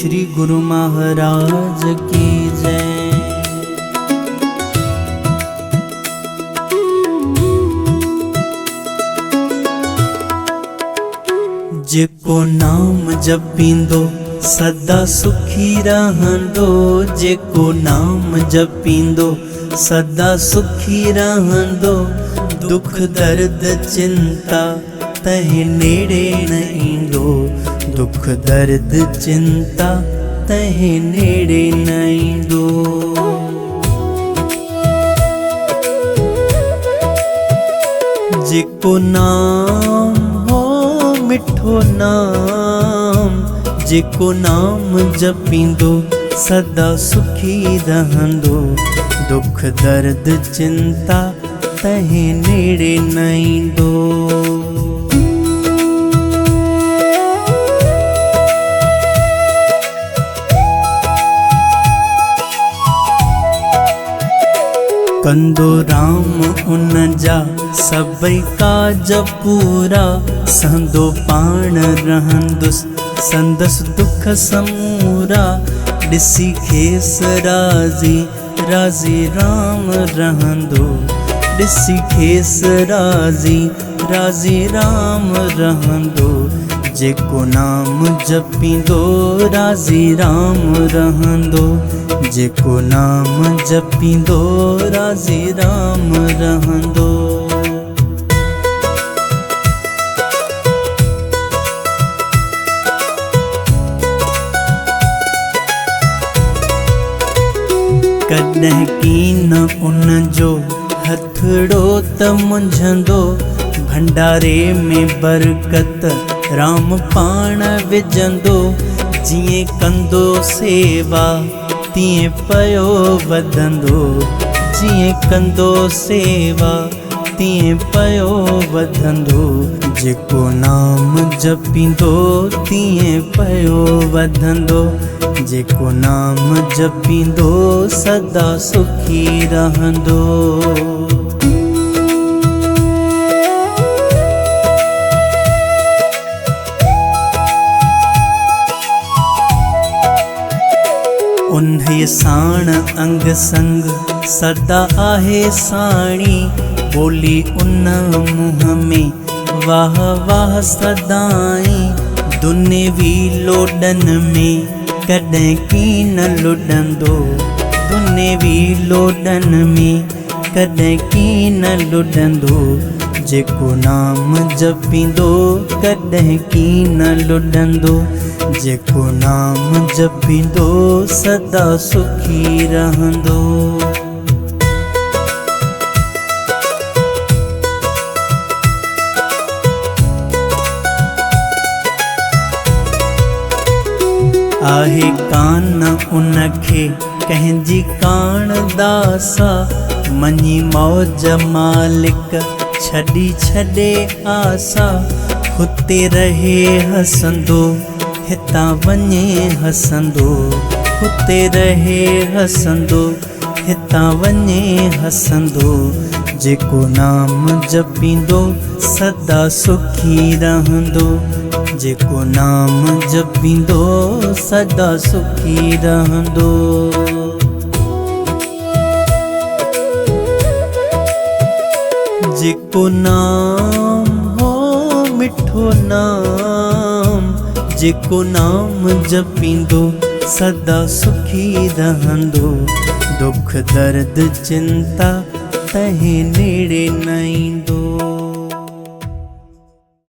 श्री गुरु महाराज की जय। जेको नाम जपींदो सदा सुखी रहंदो, जेको नाम जपींदो सदा सुखी रहंदो। दुख दर्द चिंता तहे नेड़े न ईंदो, दुख दर्द चिंता तहे नेड़े न ईंदो। जेको नाम हो मिठो नाम, जेको नाम जपींदो सदा सुखी रहंदो। दुख दर्द चिंता तहे नेड़े न ईंदो। कंदो राम उन जा सभई काज पूरा, संदो पाण रहंदुसि संदसि दुख समूरा। ॾिसी खेस राज़ी राज़ी राम रहंदो, ॾिसी खेस राज़ी राज़ी राम रहंदो। जेको नाम जपींदो राज़ी राम रहंदो, जेको नाम जपींदो राज़ी राम रहंदो। कॾहिं की न उन जो हथड़ो त मुंझंदो, भंडारे में बरकत राम पाण विझंदो। जीअं कंदो सेवा तीअं पयो वधंदो, जीअं कंदो सेवा तीअं पयो वधंदो। जेको नाम जपींदो तीअं पयो वधंदो, जेको नाम जपींदो सदा सुखी रहंदो। उन्हे साण अंग संग सदा आहे साणी, बोली उन मुँह में वाह वाह सदाई। दुनियावी लोडन में कॾहिं की न लुडंदो, दुनियावी लोडन में कॾहिं की न लुडंदो। जेको नाम जपींदो कॾहिं की न लुडंदो, जेको नाम जपींदो सदा सुखी रहंदो। आहे कान उनखे कंहिंजी कान दासा, मञी मौज मालिक छॾी छॾे आसा। हुते रहे हसंदो हितां वञे हसंदो, हुते रहे हसंदो हितां वञे हसंदो। जेको नाम जपींदो सदा सुखी रहंदो, जेको नाम जपींदो सदा सुखी रहंदो। जेको नाम हो मिठो नाम, जेको नाम जपींदो सदा सुखी रहंदो। दुख दर्द चिंता तहे नेड़े न ईंदो।